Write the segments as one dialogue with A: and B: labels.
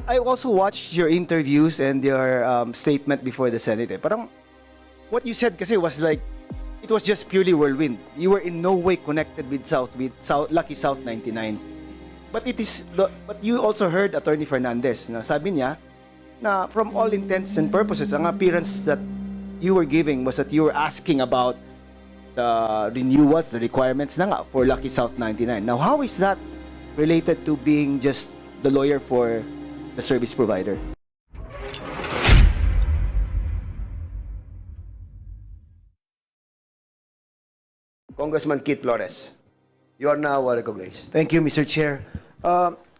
A: I also watched your interviews and your statement before the Senate. Parang what you said kasi was like it was just purely whirlwind. You were in no way connected with Lucky South 99. But but you also heard Attorney Fernandez na sabi niya na from all intents and purposes, ang appearance that you were giving was that you were asking about the renewals, the requirements na nga for Lucky South 99. Now, how is that related to being just the lawyer for the service provider?
B: Congressman Keith Flores, you are now recognized.
A: Thank you, Mr. Chair.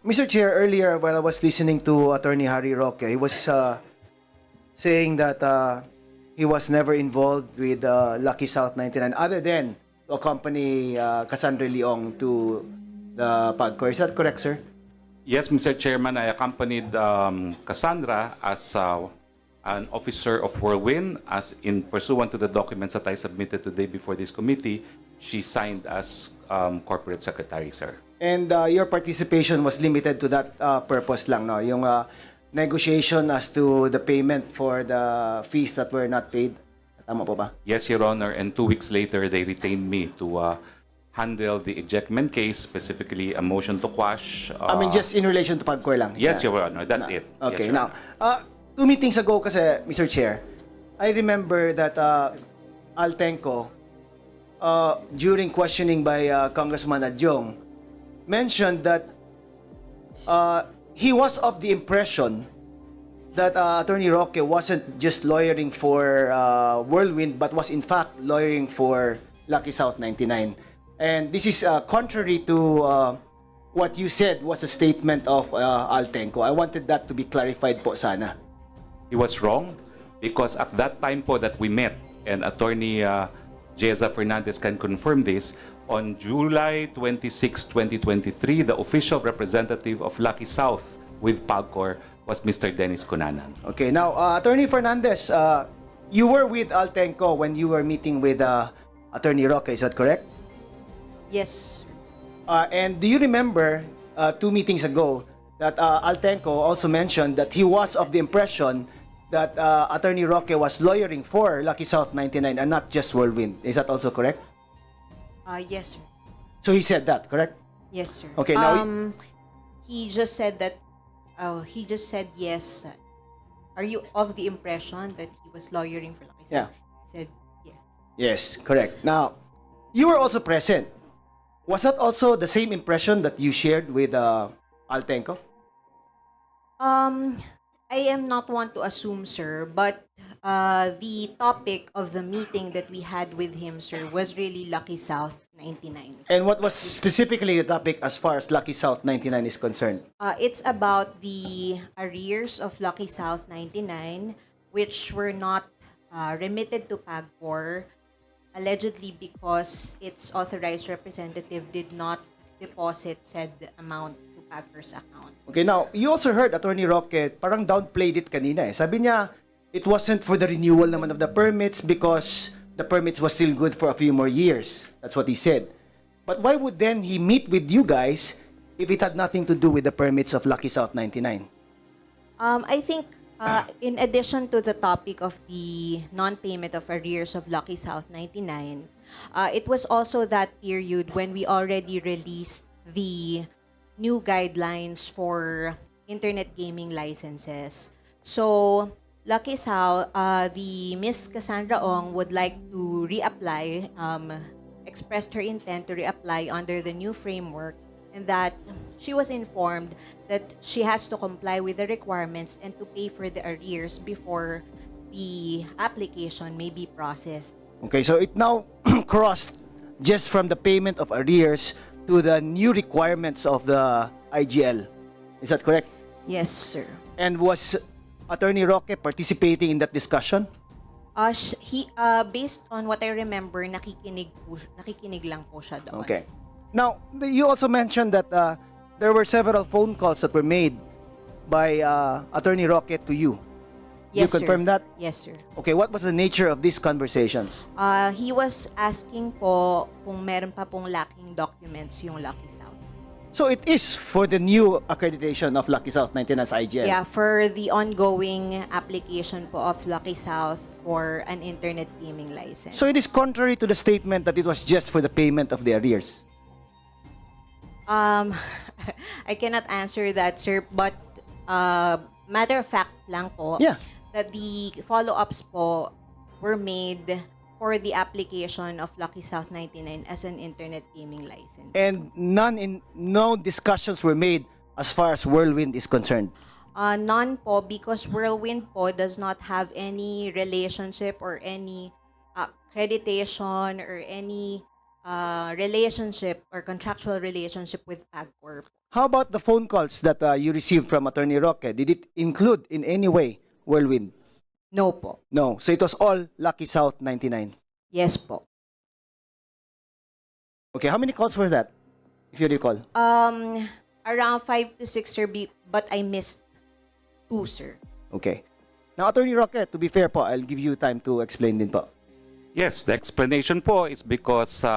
A: Mr. Chair, earlier while I was listening to Attorney Harry Roque, he was saying that he was never involved with Lucky South 99 other than to accompany Cassandra Leong to the PAGCOR. Is that correct, sir?
C: Yes, Mr. Chairman, I accompanied Cassandra as an officer of Whirlwind, as in pursuant to the documents that I submitted today before this committee, she signed as corporate secretary, sir.
A: And your participation was limited to that purpose lang, no? Yung negotiation as to the payment for the fees that were not paid. Tama po ba?
C: Yes, Your Honor, and 2 weeks later, they retained me to handle the ejectment case, specifically a motion to quash.
A: I mean, just in relation to PAGCOR lang.
C: Yes, Your Honor, that's it.
A: Okay,
C: Yes, Your
A: now, 2 meetings ago kasi, Mr. Chair, I remember that Altenco, during questioning by Congressman Adyong, mentioned that he was of the impression that Attorney Roque wasn't just lawyering for Whirlwind, but was in fact lawyering for Lucky South 99. And this is contrary to what you said was a statement of Altenco. I wanted that to be clarified po sana.
C: He was wrong because at that time po that we met, and Attorney Jeza Fernandez can confirm this, on July 26, 2023, the official representative of Lucky South with PAGCOR was Mr. Dennis Cunanan.
A: Okay, now, Attorney Fernandez, you were with Altenco when you were meeting with Attorney Roque, is that correct?
D: Yes.
A: And do you remember 2 meetings ago that Altenco also mentioned that he was of the impression that Attorney Roque was lawyering for Lucky South 99 and not just Whirlwind. Is that also correct?
D: Yes, sir.
A: So he said that, correct?
D: Yes, sir.
A: Okay, now
D: he just said that. He just said yes. Are you of the impression that he was lawyering for Lucky South?
A: Yeah.
D: He said yes.
A: Yes, correct. Now, you were also present. Was that also the same impression that you shared with Altenco?
D: I am not one to assume, sir, but the topic of the meeting that we had with him, sir, was really Lucky South 99.
A: And what was specifically the topic as far as Lucky South 99 is concerned?
D: It's about the arrears of Lucky South 99, which were not remitted to PAGCOR, allegedly because its authorized representative did not deposit said amount to PAGCOR's account.
A: Okay, now, you also heard Attorney Roque parang downplayed it kanina eh. Sabi niya, it wasn't for the renewal naman of the permits because the permits was still good for a few more years. That's what he said. But why would then he meet with you guys if it had nothing to do with the permits of Lucky South 99?
D: I think in addition to the topic of the non-payment of arrears of Lucky South 99, it was also that period when we already released the new guidelines for internet gaming licenses. So, Lucky South, the Miss Cassandra Ong would like to reapply, expressed her intent to reapply under the new framework, and that she was informed that she has to comply with the requirements and to pay for the arrears before the application may be processed.
A: Okay, so it now crossed just from the payment of arrears to the new requirements of the IGL. Is that correct?
D: Yes, sir.
A: And was Attorney Roque participating in that discussion?
D: Based on what I remember, nakikinig lang po siya doon.
A: Okay. Now, you also mentioned that there were several phone calls that were made by Attorney Roque to you.
D: Yes,
A: you confirm
D: sir.
A: that?
D: Yes, sir.
A: Okay, what was the nature of these conversations?
D: He was asking po kung meron pa pong lacking documents yung Lucky South.
A: So it is for the new accreditation of Lucky South 99 as IGL.
D: Yeah, for the ongoing application po of Lucky South for an internet gaming license.
A: So it is contrary to the statement that it was just for the payment of the arrears.
D: I cannot answer that, sir, but matter of fact lang po
A: Yeah.
D: that the follow-ups po were made for the application of Lucky South 99 as an internet gaming license.
A: And no discussions were made as far as Whirlwind is concerned.
D: None po, because Whirlwind po does not have any relationship or any accreditation or any relationship or contractual relationship with PAGCOR.
A: How about the phone calls that you received from Attorney Roque? Did it include in any way Whirlwind?
D: No po.
A: No. So it was all Lucky South 99.
D: Yes po.
A: Okay, how many calls were that, if you recall?
D: Around 5 to 6, sir, but I missed 2, sir.
A: Okay. Now, Attorney Roque, to be fair po, I'll give you time to explain din po.
C: Yes, the explanation po is because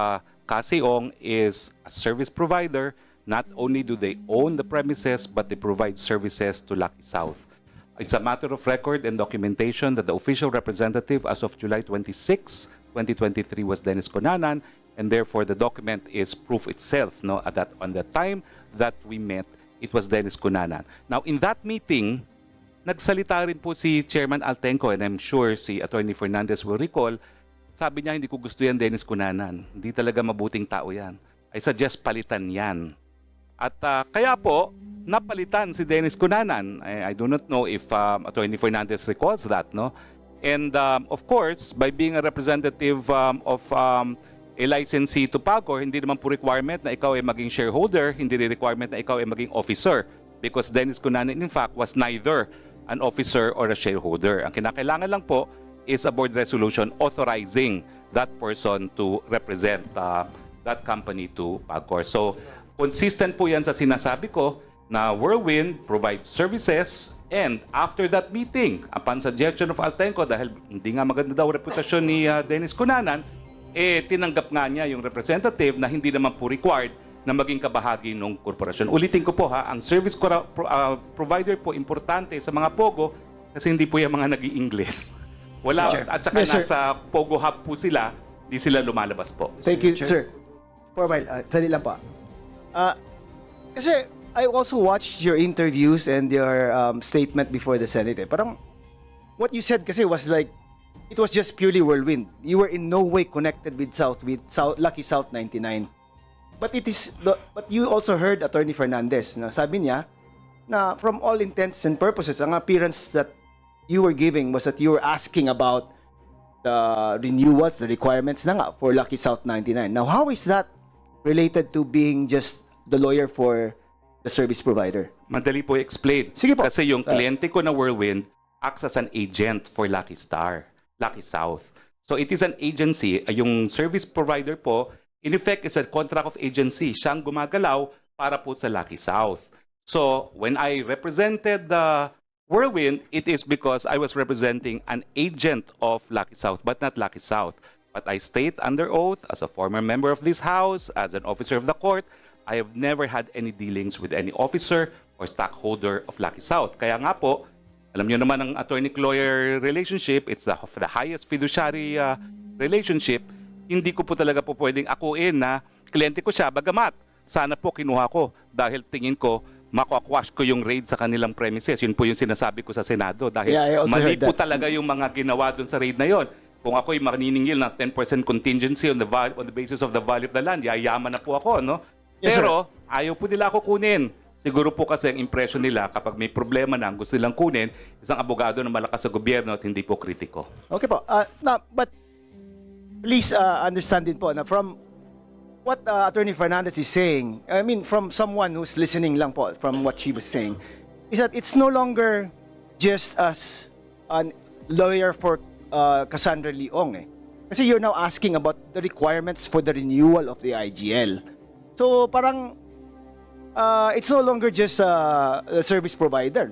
C: Kasiong is a service provider. Not only do they own the premises, but they provide services to Lucky South. It's a matter of record and documentation that the official representative as of July 26, 2023 was Dennis Cunanan, and therefore the document is proof itself. No, on the time that we met, it was Dennis Cunanan. Now, in that meeting, nagsalita rin po si Chairman Altenco, and I'm sure si Attorney Fernandez will recall, sabi niya, hindi ko gusto yan Dennis Cunanan. Hindi talaga mabuting tao yan. I suggest palitan yan. At kaya po, napalitan si Dennis Cunanan. I do not know if Attorney Fernandez recalls that, no? And of course, by being a representative of a licensee to PAGCOR, hindi naman po requirement na ikaw ay maging shareholder, hindi rin requirement na ikaw ay maging officer. Because Dennis Cunanan, in fact, was neither an officer or a shareholder. Ang kinakailangan lang po is a board resolution authorizing that person to represent that company to PAGCOR. So, consistent po yan sa sinasabi ko na Whirlwind provides services, and after that meeting, upon suggestion of Altenco, dahil hindi nga maganda daw reputasyon ni Dennis Cunanan, tinanggap nga niya yung representative na hindi naman po required na maging kabahagi ng korporasyon. Ulitin ko po ang service provider po importante sa mga POGO kasi hindi po yung mga nag-i-English. Wala, at saka
A: Yes, sir.
C: nasa POGO hub po sila, di sila lumalabas po.
A: Thank you, sir. For a while, sali lang po. Kasi I also watched your interviews and your statement before the Senate. Parang what you said kasi was like, it was just purely Whirlwind. You were in no way connected with Lucky South 99. But but you also heard Attorney Fernandez na sabi niya na from all intents and purposes, ang appearance that you were giving was that you were asking about the renewals, the requirements na nga for Lucky South 99. Now, how is that related to being just the lawyer for the service provider?
C: Madali po i-explain.
A: Sige po.
C: Kasi yung kliyente ko na Whirlwind acts as an agent for Lucky South. So it is an agency. Yung service provider po, in effect, is a contract of agency. Siyang gumagalaw para po sa Lucky South. So when I represented the Whirlwind, it is because I was representing an agent of Lucky South, but not Lucky South. But I state under oath, as a former member of this House, as an officer of the court, I have never had any dealings with any officer or stockholder of Lucky South. Kaya nga po, alam niyo naman ang attorney-lawyer relationship, it's the highest fiduciary relationship. Hindi ko po talaga po pwedeng akuin na kliyente ko siya, bagamat sana po kinuha ko dahil tingin ko makakwash ko yung raid sa kanilang premises. Yun po yung sinasabi ko sa Senado dahil
A: Yeah, I also
C: mali
A: heard
C: po
A: that.
C: talaga yung mga ginawa dun sa raid na yon. Kung ako'y maniningil ng 10% contingency on the basis of the value of the land, yayaman na po ako, no?
A: Yes,
C: Pero ayaw po nila ako kunin. Siguro po kasi ang impression nila kapag may problema na ang gusto nilang kunin, isang abogado na malakas sa gobyerno at hindi po kritiko.
A: Okay po. But please understand din po na from what Attorney Fernandez is saying, I mean from someone who's listening lang po from what she was saying, is that it's no longer just as a lawyer for Cassandra Leong. Kasi you're now asking about the requirements for the renewal of the IGL. So parang it's no longer just a service provider.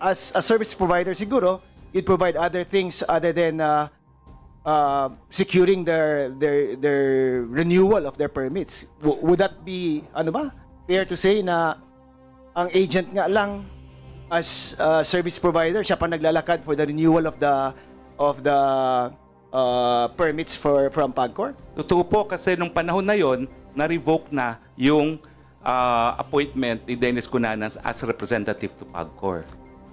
A: As a service provider siguro, you'd provide other things other than securing their renewal of their permits. Would that be ano ba? fair to say na ang agent nga lang as service provider, siya pa naglalakad for the renewal of the permits from PAGCOR?
C: Totoo po kasi nung panahon na yon, na-revoke na yung appointment ni Dennis Cunanan as representative to PAGCOR.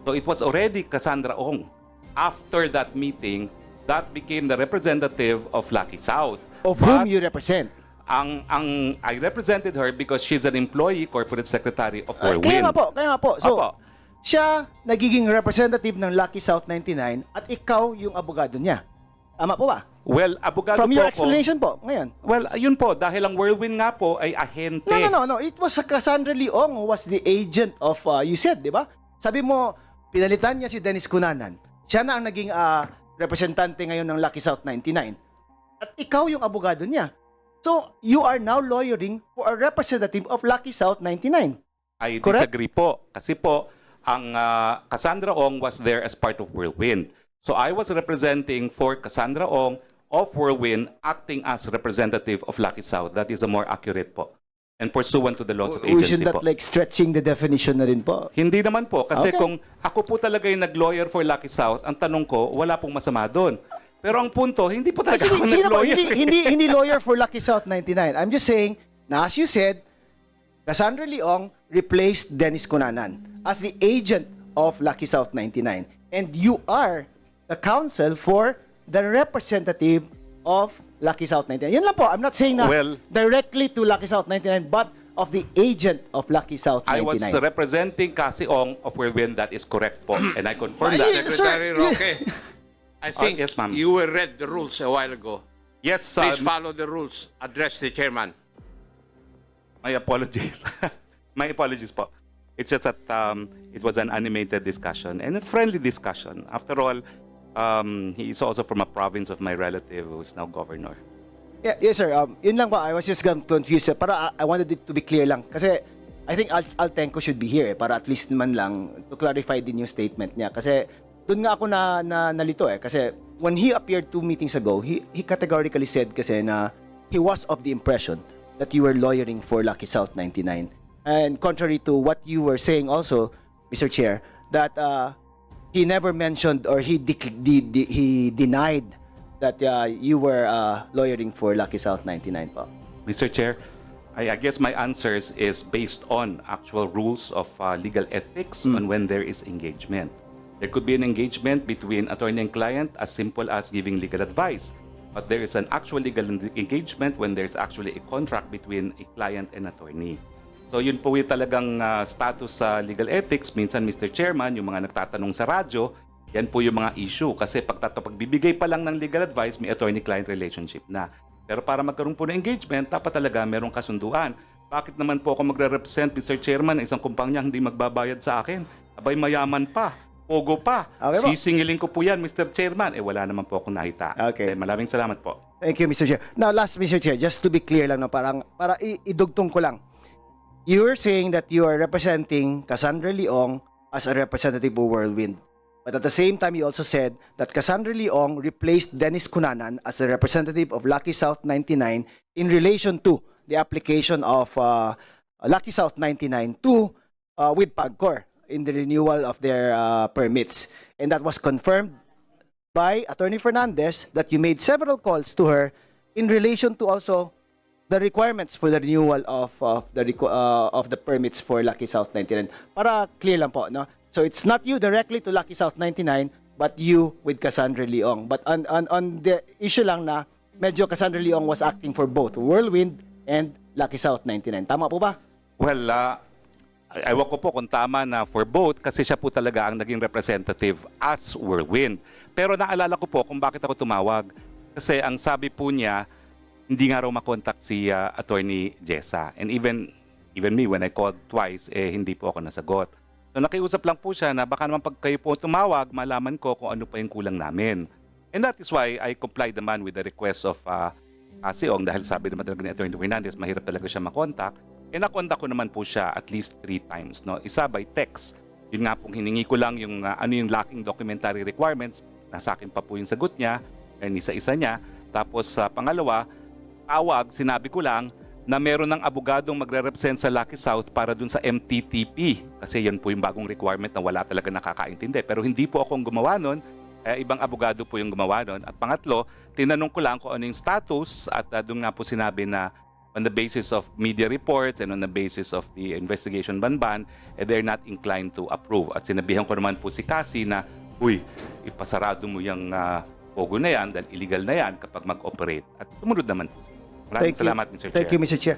C: So it was already Cassandra Ong. After that meeting, that became the representative of Lucky South.
A: Of whom you represent?
C: I represented her because she's an employee, corporate secretary of Whirlwind.
A: Kaya nga po. So,
C: Opo.
A: siya nagiging representative ng Lucky South 99 at ikaw yung abogado niya. Tama po ba?
C: Well, abogado
A: From
C: po
A: your
C: ako.
A: explanation po, ngayon.
C: Well, ayun po, dahil ang Whirlwind nga po ay ahente.
A: No. It was Cassandra Leong who was the agent of, you said, di ba? Sabi mo, pinalitan niya si Dennis Cunanan. Siya na ang naging representante ngayon ng Lucky South 99. At ikaw yung abogado niya. So, you are now lawyering for a representative of Lucky South 99.
C: I
A: Correct?
C: disagree po. Kasi po, ang Cassandra Ong was there as part of Whirlwind. So I was representing for Cassandra Ong of Whirlwind, acting as representative of Lucky South. That is a more accurate po. And pursuant to the laws of agency
A: Isn't that
C: po.
A: like stretching the definition na rin po?
C: Hindi naman po. Kasi
A: Okay.
C: kung ako po talaga yung nag-lawyer for Lucky South, ang tanong ko, wala pong masama doon. Pero ang punto, hindi po talaga ako
A: Sino po?
C: nag-lawyer.
A: Hindi lawyer for Lucky South 99. I'm just saying, na as you said, Cassandra Leong replaced Dennis Cunanan as the agent of Lucky South 99. And you are the counsel for the representative of Lucky South 99. Yun lang po. I'm not saying na
C: Well,
A: directly to Lucky South 99, but of the agent of Lucky South 99.
C: I was representing Cassie Ong of Whirlwind. That is correct po. And I confirm that.
E: Secretary Roque, I think
C: yes, ma'am.
E: you will read the rules a while ago.
C: Yes,
E: Please follow the rules. Address the chairman.
C: my apologies. My apologies po. It's just that it was an animated discussion and a friendly discussion. After all, he is also from a province of my relative who is now governor.
A: Yeah, yes, sir. Yun lang po. I was just confused. Para I wanted it to be clear lang. Kasi I think Altenco should be here para at least man lang to clarify din yung statement niya. Kasi doon nga ako nalito Kasi when he appeared 2 meetings ago, he categorically said kasi na he was of the impression that you were lawyering for Lucky South 99. And contrary to what you were saying also, Mr. Chair, that he never mentioned or he denied that you were lawyering for Lucky South 99 po.
C: Mr. Chair, I guess my answers is based on actual rules of legal ethics on when there is engagement. There could be an engagement between attorney and client as simple as giving legal advice. But there is an actual legal engagement when there's actually a contract between a client and attorney. So yun po yung talagang status sa legal ethics. Minsan, Mr. Chairman, yung mga nagtatanong sa radyo, yan po yung mga issue. Kasi pagbibigay pa lang ng legal advice, may attorney-client relationship na. Pero para magkaroon po ng engagement, dapat talaga merong kasunduan. Bakit naman po ako magre-represent, Mr. Chairman, ng isang kumpanya hindi magbabayad sa akin? Abay, mayaman pa. Pogo pa.
A: Okay po.
C: Sisingilin ko po yan, Mr. Chairman. Wala naman po akong nakita.
A: Okay.
C: Maraming salamat po.
A: Thank you, Mr. Chair. Now, last, Mr. Chair, just to be clear lang, para idugtong ko lang. You're saying that you are representing Cassandra Leong as a representative of Whirlwind. But at the same time, you also said that Cassandra Leong replaced Dennis Cunanan as a representative of Lucky South 99 in relation to the application of Lucky South 99 to with PAGCOR in the renewal of their permits. And that was confirmed by Attorney Fernandez that you made several calls to her in relation to also the requirements for the renewal of the permits for Lucky South 99. Para clear lang po, no? So it's not you directly to Lucky South 99, but you with Cassandra Leong. But on the issue lang na medyo Cassandra Leong was acting for both Whirlwind and Lucky South 99. Tama po ba?
C: Well, ewan ko po kung tama na for both kasi siya po talaga ang naging representative as Whirlwind. Pero naalala ko po kung bakit ako tumawag. Kasi ang sabi po niya, hindi nga raw makontak si Attorney Jessa. And even me, when I called twice, hindi po ako nasagot. So nakiusap lang po siya na baka naman pag kayo po tumawag, malaman ko kung ano pa yung kulang namin. And that is why I complied naman with the request of Siong dahil sabi naman talaga ni Attorney Fernandez, mahirap talaga siya makontak. E nakontak ko naman po siya at least 3 times. No? Isa by text. Yun nga pong hiningi ko lang yung ano yung lacking documentary requirements. Nasa akin pa po yung sagot niya. And isa-isa niya. Tapos pangalawa, tawag, sinabi ko lang na meron ng abogadong magre-represent sa Lucky South para dun sa MTTP. Kasi yan po yung bagong requirement na wala talaga nakakaintindi. Pero hindi po ako ang gumawa nun. Ibang abogado po yung gumawa nun. At pangatlo, tinanong ko lang kung ano yung status at doon nga po sinabi na on the basis of media reports and on the basis of the investigation banban, they're not inclined to approve. At sinabihan ko naman po si Cassie na, uy, ipasarado mo yung pogo na yan dahil illegal na yan kapag mag-operate. At tumunod naman po siya. Maraming salamat, Mr. Chair.
A: Thank you, Mr. Chair.